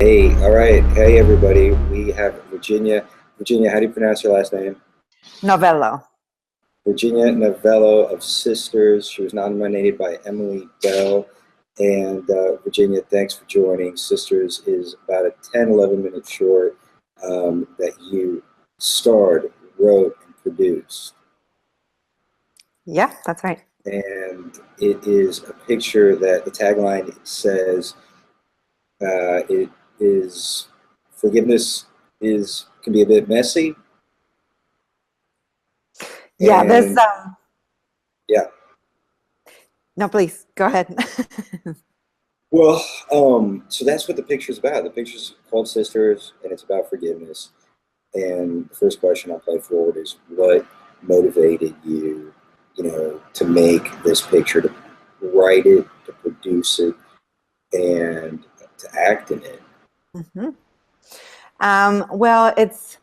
Hey, all right. Hey, everybody. We have Virginia. Virginia, how do you pronounce your last name? Novello. Virginia Novello of Sisters. She was nominated by Emily Bell. And Virginia, thanks for joining. Sisters is about a 10, 11 minute short that you starred, wrote, and produced. Yeah, that's right. And it is a picture that the tagline says, it is forgiveness is can be a bit messy. Yeah, this, And yeah, no, please go ahead. well, so that's what the picture's about. The picture's called Sisters, and it's about forgiveness. And the first question I'll play forward is, what motivated you, to make this picture, to write it, to produce it, and to act in it? hmm Well, it's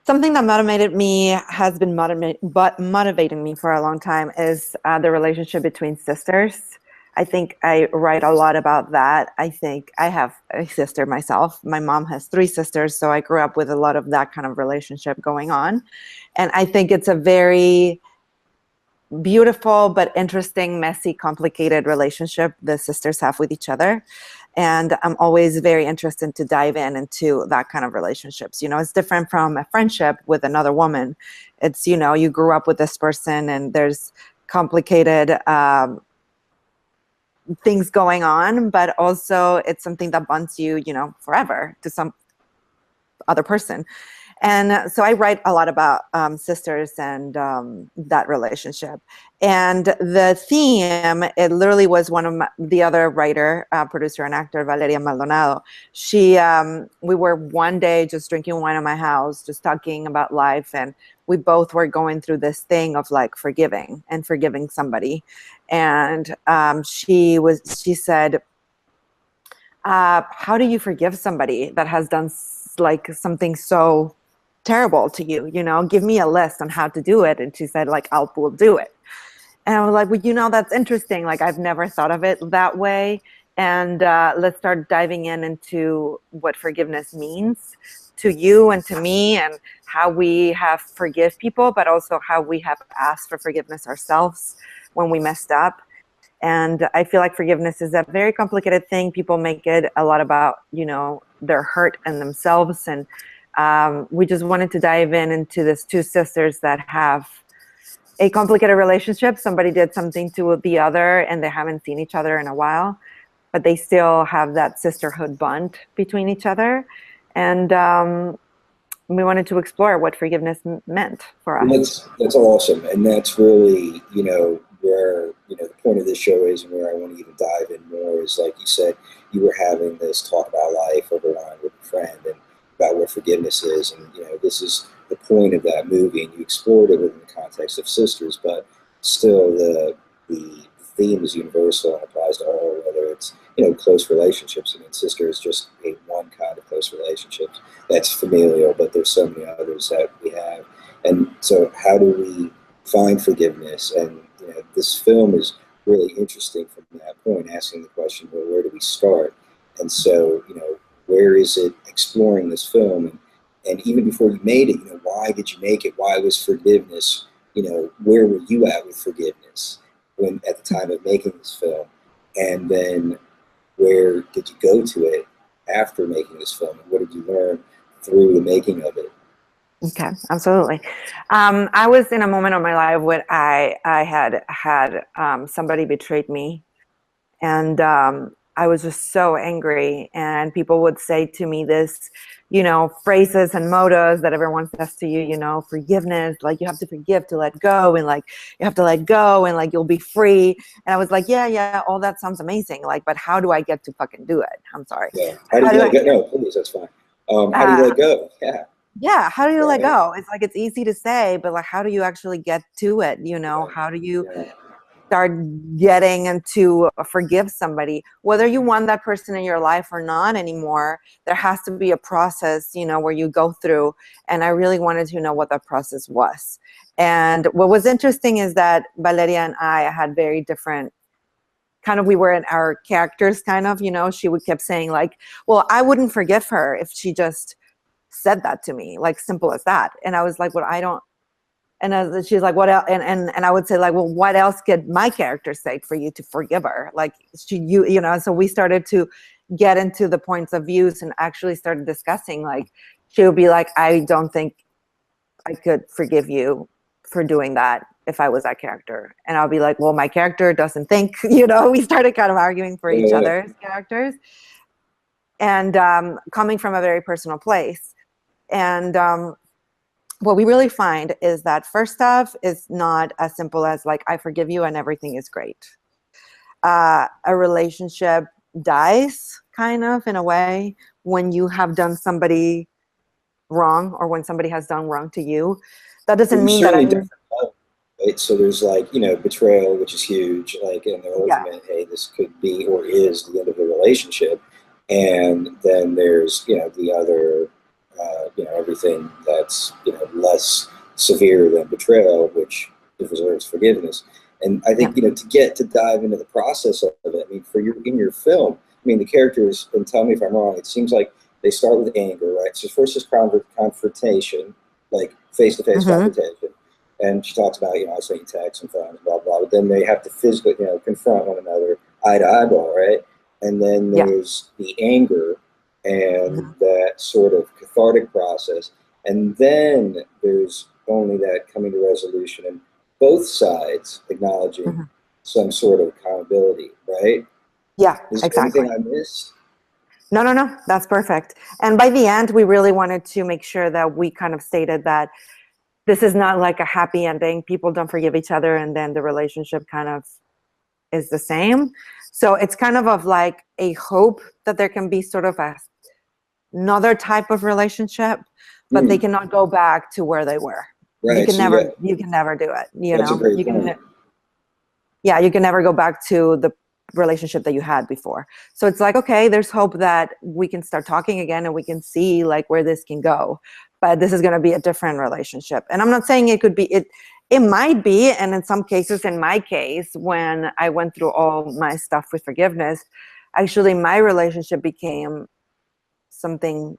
something that motivated me, has been motivating me for a long time is the relationship between sisters. I think I write a lot about that. I think I have a sister myself. My mom has three sisters, so I grew up with a lot of that kind of relationship going on. And I think it's a very beautiful but interesting, messy, complicated relationship the sisters have with each other. And I'm always very interested to dive into that kind of relationships. It's different from a friendship with another woman. It's, you grew up with this person and there's complicated things going on, but also it's something that bonds you, forever to some other person. And so I write a lot about sisters and that relationship. And the theme, it literally was one of the other writer, producer, and actor, Valeria Maldonado. We were one day just drinking wine at my house, just talking about life. And we both were going through this thing of like forgiving and forgiving somebody. And she said, how do you forgive somebody that has done like something so terrible to you? Give me a list on how to do it. And she said, like, we'll do it. And I was like, well, that's interesting. Like, I've never thought of it that way. And let's start diving into what forgiveness means to you and to me, and how we have forgive people, but also how we have asked for forgiveness ourselves when we messed up. And I feel like forgiveness is a very complicated thing. People make it a lot about, their hurt and themselves. And we just wanted to dive into this two sisters that have a complicated relationship. Somebody did something to the other and they haven't seen each other in a while, but they still have that sisterhood bond between each other. And we wanted to explore what forgiveness meant for Well, us. that's awesome, and that's really where the point of this show is, and where I want to even dive in more is, like you said, you were having this talk about life over wine with a friend and about what forgiveness is, and this is the point of that movie, and you explored it within the context of sisters, but still the theme is universal and applies to all, whether it's close relationships. I mean, sister is just a one kind of close relationship that's familial, but there's so many others that we have. And so, how do we find forgiveness? And this film is really interesting from that point, asking the question, well, where do we start? And so, where is it exploring this film? And even before you made it, why did you make it? Why was forgiveness? Where were you at with forgiveness when at the time of making this film? And then where did you go to it after making this film? And what did you learn through the making of it? Okay, absolutely. I was in a moment of my life where I had somebody betrayed me, and I was just so angry. And people would say to me this, phrases and mottos that everyone says to you, forgiveness, like you have to forgive to let go, and like you have to let go, and like you'll be free. And I was like, yeah, all that sounds amazing. Like, but how do I get to fucking do it? I'm sorry. Yeah. How do How you do let I? go? No, please, that's fine. How do you Uh, let go? Yeah. yeah, how do you let Right. go? It's like, it's easy to say, but like, how do you actually get to it? Right. How do you Yeah. start getting into forgive somebody, whether you want that person in your life or not anymore? There has to be a process, where you go through. And I really wanted to know what that process was. And what was interesting is that Valeria and I had very different kind of, we were in our characters kind of, she would keep saying like, well, I wouldn't forgive her if she just said that to me, like simple as that. And I was like, well, I don't. And she's like, what else? And I would say like, well, what else could my character say for you to forgive her? Like so we started to get into the points of views and actually started discussing, like, she would be like, I don't think I could forgive you for doing that if I was that character. And I'll be like, well, my character doesn't think, we started kind of arguing for each Yeah. other's characters, and coming from a very personal place. And what we really find is that first off is not as simple as like, I forgive you and everything is great. A relationship dies kind of in a way when you have done somebody wrong, or when somebody has done wrong to you. That doesn't mean that different levels, right? So there's like, betrayal, which is huge, like in the ultimate, hey, this could be or is the end of the relationship. And then there's, the other, everything that's, less severe than betrayal, which deserves forgiveness. And I think, to dive into the process of it, I mean, in your film, I mean, the characters, and tell me if I'm wrong, it seems like they start with anger, right? So first is confrontation, like face-to-face confrontation. And she talks about, I sent you texts and phones, blah, blah. But then they have to physically, confront one another eye to eyeball, right? And then there's the anger and that sort of cathartic process. And then there's only that coming to resolution and both sides acknowledging some sort of accountability, right? Yeah, Is there exactly. anything I missed? No, that's perfect. And by the end, we really wanted to make sure that we kind of stated that this is not like a happy ending. People don't forgive each other and then the relationship kind of is the same. So it's kind of like a hope that there can be sort of another type of relationship, but they cannot go back to where they were. Right. You can never do it. That's a great point. You can never go back to the relationship that you had before. So it's like, okay, there's hope that we can start talking again and we can see like where this can go, but this is going to be a different relationship. And I'm not saying it could be, it might be. And in some cases, in my case, when I went through all my stuff with forgiveness, actually my relationship became something,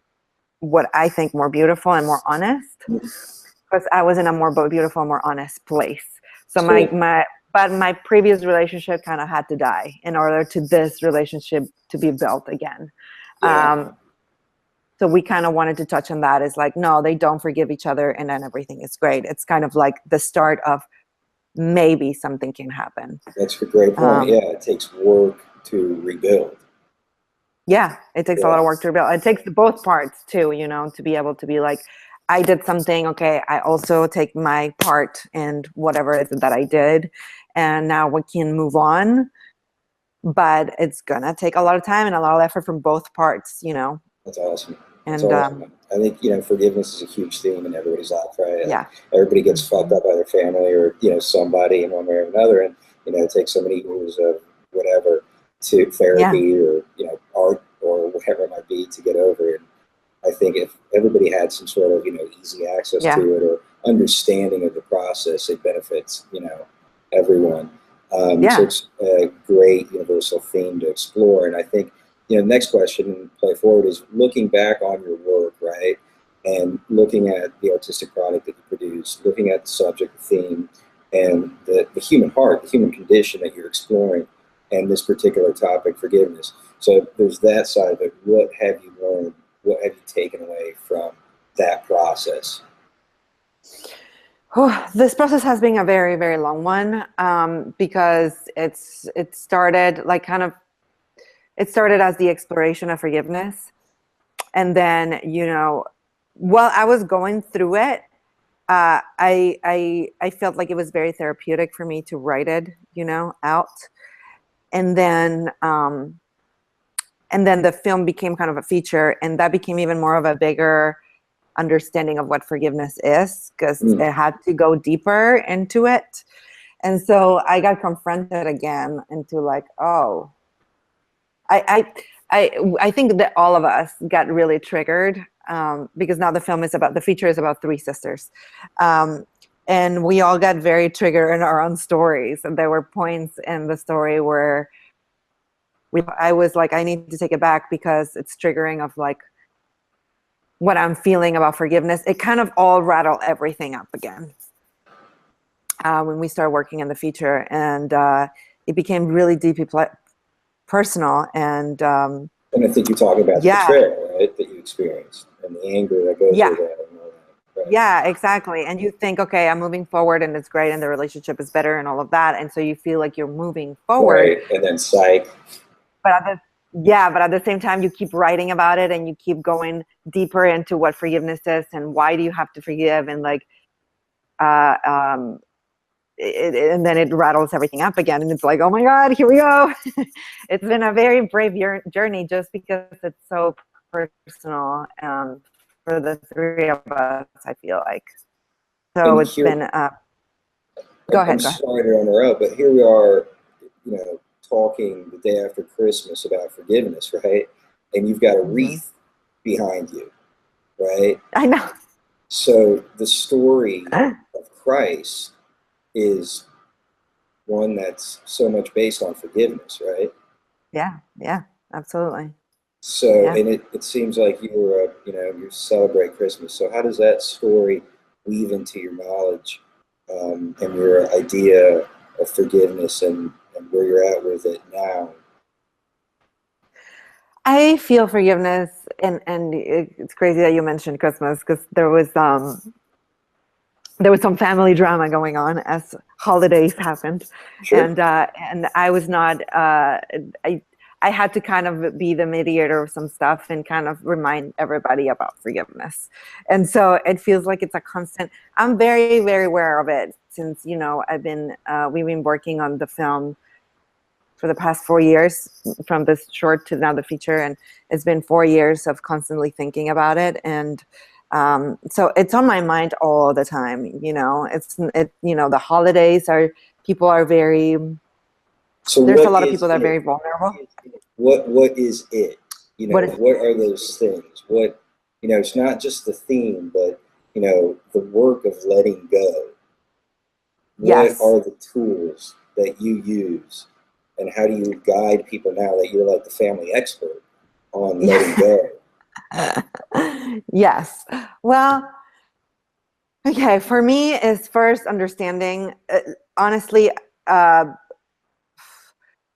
what I think, more beautiful and more honest, because I was in a more beautiful, more honest place. So but my previous relationship kind of had to die in order to this relationship to be built again. Yeah. So we kind of wanted to touch on that. Is like, no, they don't forgive each other and then everything is great. It's kind of like the start of maybe something can happen. That's a great point. It takes work to rebuild. Yeah, it takes a lot of work to rebuild. It takes both parts too, to be able to be like, I did something, okay, I also take my part in whatever it is that I did, and now we can move on. But it's gonna take a lot of time and a lot of effort from both parts, That's awesome. And awesome. I think, forgiveness is a huge theme in everybody's life, right? Yeah. Everybody gets fucked up by their family or, somebody in one way or another. And, it takes so many years of whatever to therapy or, art or whatever it might be to get over it. I think if everybody had some sort of, easy access to it or understanding of the process, it benefits, everyone. So it's a great universal theme to explore. And I think, next question and play forward is looking back on your work, right? And looking at the artistic product that you produce, looking at the subject, the theme, and the human heart, the human condition that you're exploring, and this particular topic, forgiveness. So there's that side of it. What have you learned? What have you taken away from that process? This process has been a very, very long one, because it started as the exploration of forgiveness. And then, while I was going through it, I felt like it was very therapeutic for me to write it, out. And then the film became kind of a feature, and that became even more of a bigger understanding of what forgiveness is, because it had to go deeper into it. And so I got confronted again into like, oh, I think that all of us got really triggered, because now the feature is about three sisters. And we all got very triggered in our own stories. And there were points in the story where I was like, I need to take it back because it's triggering of like what I'm feeling about forgiveness. It kind of all rattled everything up again when we started working in the feature, and it became really deeply personal. And I think you're talking about the betrayal, right, that you experienced, and the anger that goes with that. And all that, right? Yeah, exactly. And you think, okay, I'm moving forward and it's great and the relationship is better and all of that. And so you feel like you're moving forward. Right, and then psych. But at the same time, you keep writing about it and you keep going deeper into what forgiveness is and why do you have to forgive, and like, and then it rattles everything up again, and it's like, oh my God, here we go. It's been a very brave journey just because it's so personal for the three of us, I feel like. So And it's been, go ahead. I'm sorry to interrupt, but here we are, you know, talking the day after Christmas about forgiveness, right? And you've got a wreath behind you, right? I know. So the story of Christ is one that's so much based on forgiveness, right? Yeah, absolutely. So, and it seems like you were, you know, you celebrate Christmas. So how does that story weave into your knowledge and your idea of forgiveness and where you're at with it now? I feel forgiveness, and it's crazy that you mentioned Christmas because there was some family drama going on as holidays happened. Sure. And I was not I had to kind of be the mediator of some stuff and kind of remind everybody about forgiveness. And so it feels like it's a constant. I'm very, very aware of it since, you know, we've been working on the film for the past 4 years, from this short to now the feature, and it's been 4 years of constantly thinking about it. And so it's on my mind all the time. You know, you know, the holidays people are very. So there's a lot of people that are very vulnerable. What is it? You know, what are those things? What, you know, it's not just the theme, but, you know, the work of letting go. What are the tools that you use, and how do you guide people now that you're like the family expert on letting go? Yes. Well, okay. For me, is first understanding. Honestly,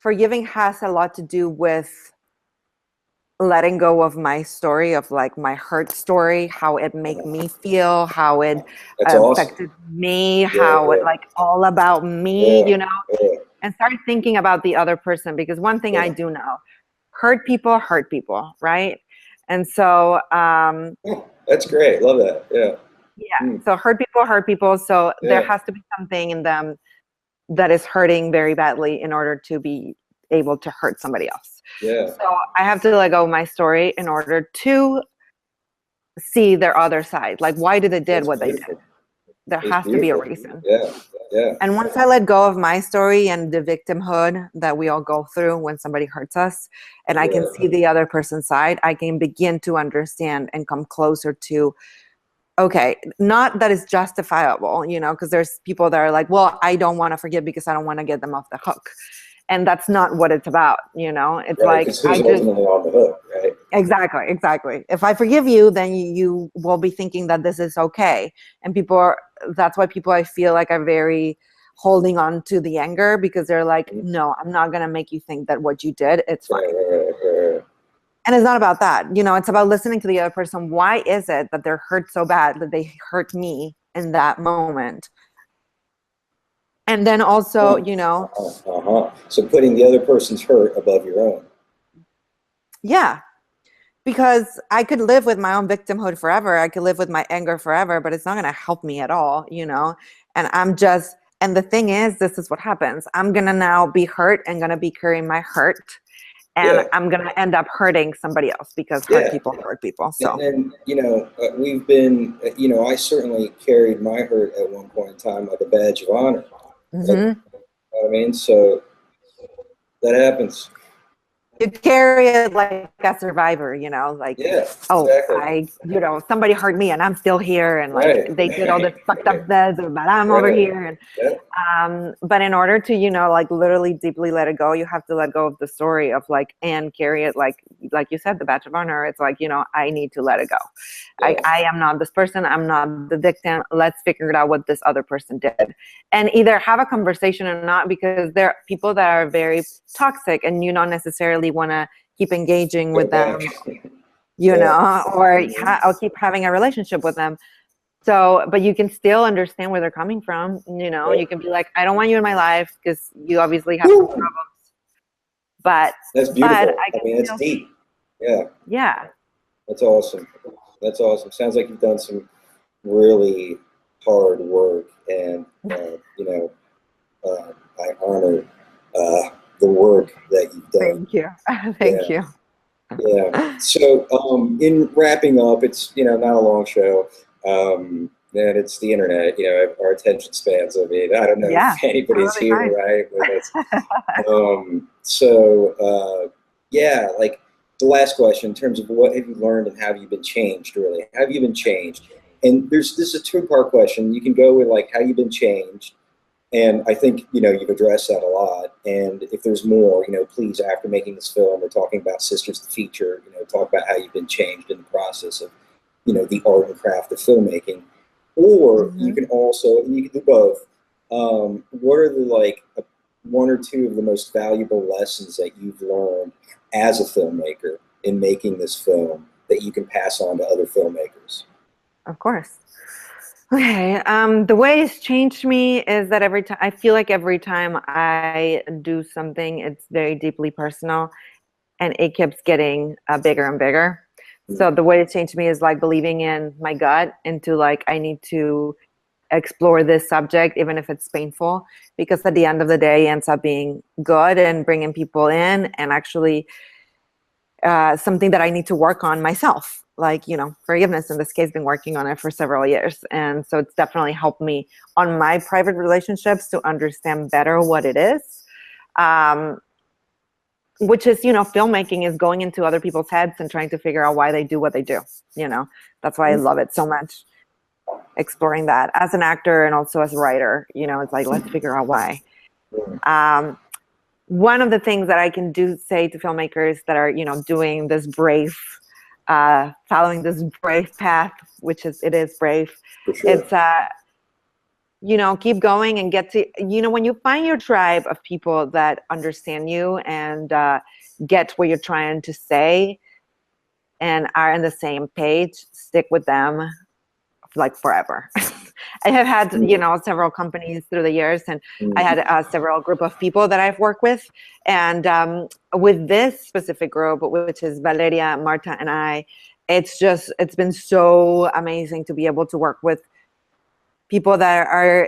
forgiving has a lot to do with letting go of my story, of like my hurt story, how it made me feel, how it affected me, how it like all about me, you know, and start thinking about the other person. Because one thing I do know, hurt people, right? And so that's great. Love that. So hurt people. So there has to be something in them that is hurting very badly in order to be able to hurt somebody else. So I have to let go of my story in order to see their other side. Like, why did they did what they did? There has to be a reason. And once I let go of my story and the victimhood that we all go through when somebody hurts us, and I can see the other person's side, I can begin to understand and come closer to, okay, not that it's justifiable, you know, because there's people that are like, well, I don't want to forgive because I don't want to get them off the hook. And that's not what it's about, you know. It's like, I just on the hook, right? Exactly. If I forgive you, then you will be thinking that this is okay. And that's why people, I feel like, are very holding on to the anger, because they're like, no, I'm not going to make you think that what you did, it's fine. And it's not about that. You know, it's about listening to the other person. Why is it that they're hurt so bad that they hurt me in that moment? And then also, you know. So putting the other person's hurt above your own. Yeah. Because I could live with my own victimhood forever. I could live with my anger forever, but it's not going to help me at all, you know? And and the thing is, this is what happens. I'm going to now be hurt and going to be carrying my hurt. And I'm going to end up hurting somebody else, because hurt people hurt people. So, and you know, we've been, you know, I certainly carried my hurt at one point in time like a badge of honor. You know what I mean? So that happens. you carry it like a survivor, you know, like, Yeah, oh, exactly. somebody hurt me and I'm still here, and like Right, they did all this fucked up stuff, but I'm over right. here. And Yeah, but in order to, like literally deeply let it go, you have to let go of the story of like, and carry it like you said, the badge of honor. It's like, I need to let it go. yeah, I am not this person. I'm not the victim. Let's figure it out what this other person did, and either have a conversation or not, because there are people that are very toxic, and you don't necessarily want to keep engaging with go them, back. Yeah. or keep having a relationship with them. So, but you can still understand where they're coming from. Right. You can be like, I don't want you in my life because you obviously have some Woo! problems, but That's but beautiful. I I can mean, that's still, deep. Yeah, yeah. that's awesome. That's awesome. Sounds like you've done some really hard work, and I honor the work that you've done. Thank you. Thank Yeah, you. yeah. So, in wrapping up, it's not a long show, and it's the internet. Our attention spans. I mean, I don't know Yeah, if anybody's totally here, fine. right, with us. Yeah, like the last question in terms of what have you learned and how have you been changed, really? Have you been changed? And this is a two-part question. You can go with like how you've been changed, and I think you've addressed that a lot. And if there's more, please, after making this film or talking about Sisters the Feature, talk about how you've been changed in the process of the art and craft of filmmaking. Or you Hmm. can also, and you can do both. What are the one or two of the most valuable lessons that you've learned as a filmmaker in making this film that you can pass on to other filmmakers? Of course. Okay. The way it's changed me is that every time I do something, it's very deeply personal, and it keeps getting bigger and bigger. Mm. So the way it changed me is like believing in my gut, into like, I need to explore this subject even if it's painful, because at the end of the day it ends up being good and bringing people in, and actually something that I need to work on myself, like forgiveness in this case. Been working on it for several years, and so it's definitely helped me on my private relationships to understand better what it is, um, which is filmmaking is going into other people's heads and trying to figure out why they do what they do. That's why I love it so much, exploring that as an actor and also as a writer. It's like, let's figure out why. um, One of the things that I can say to filmmakers that are doing this brave, following this brave path, which it is brave, For sure. it's keep going and get to, when you find your tribe of people that understand you and get what you're trying to say and are on the same page, stick with them like forever. I have had, Mm. several companies through the years, and I Mm. had several group of people that I've worked with. And with this specific group, which is Valeria, Marta, and I, it's been so amazing to be able to work with people that are,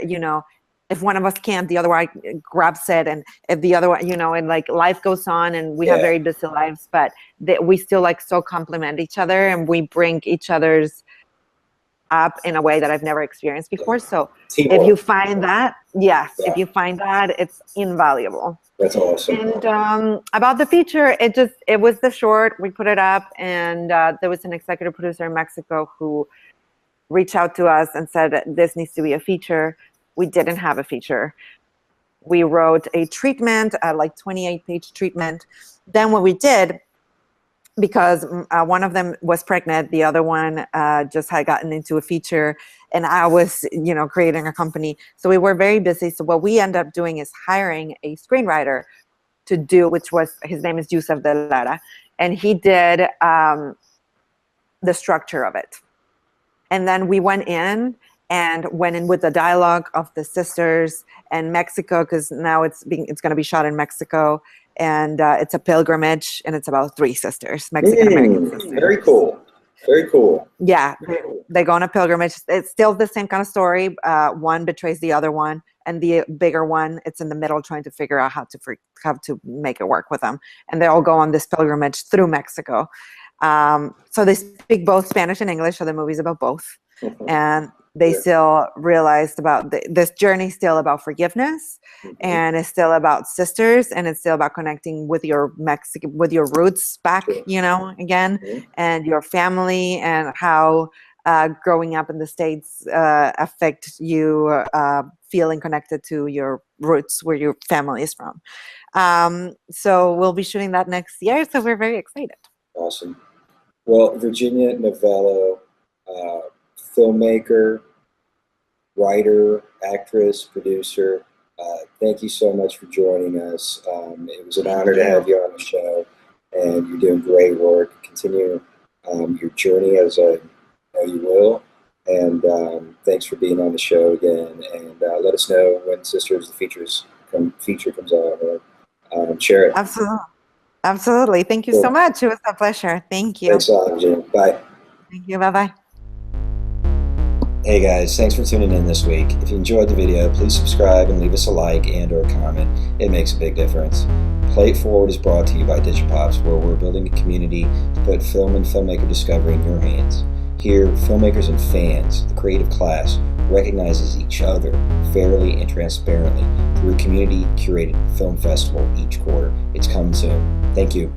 if one of us can't, the other one grabs it. And if the other one, and like life goes on and we have Yeah. very busy lives, but we still like so complement each other, and we bring each other's up in a way that I've never experienced before. So if you Teamwork. find that, yes, if Yeah. you find that, it's invaluable. That's awesome. And about the feature, it was the short. We put it up, and there was an executive producer in Mexico who reached out to us and said, this needs to be a feature. We didn't have a feature. We wrote a treatment, like 28-page treatment. Then what we did, because one of them was pregnant, the other one just had gotten into a feature, and I was, creating a company. So we were very busy. So what we ended up doing is hiring a screenwriter to do, his name is Yusef De Lara, and he did the structure of it. And then we went in with the dialogue of the sisters and Mexico, because now it's going to be shot in Mexico, and it's a pilgrimage, and it's about three sisters, Mexican American sisters. Very cool. Very cool. Yeah, they go on a pilgrimage. It's still the same kind of story. One betrays the other one, and the bigger one, it's in the middle, trying to figure out how to make it work with them. And they all go on this pilgrimage through Mexico. So they speak both Spanish and English, so the movie's about both. And they Sure. still realized about this journey still about forgiveness, Mm-hmm. and it's still about sisters, and it's still about connecting with your Mexican, with your roots back, Sure. you know, again, Mm-hmm. and your family, and how growing up in the States affect you feeling connected to your roots, where your family is from. So we'll be shooting that next year, so we're very excited. Awesome. Well, Virginia Novello, uh, filmmaker, writer, actress, producer. Thank you so much for joining us. It was an Thank honor to have you. you on the show, and you're doing great work. Continue your journey as I know you will. And thanks for being on the show again. And let us know when Sisters the feature comes out, or share it. Absolutely. Absolutely. Thank you so Cool. much. It was a pleasure. Thank you. Thanks a lot, Virginia. Bye. Thank you. Bye bye. Hey guys, thanks for tuning in this week. If you enjoyed the video, please subscribe and leave us a like and or comment. It makes a big difference. Play It Forward is brought to you by Digipops, where we're building a community to put film and filmmaker discovery in your hands. Here, filmmakers and fans, the creative class, recognizes each other fairly and transparently through a community-curated film festival each quarter. It's coming soon. Thank you.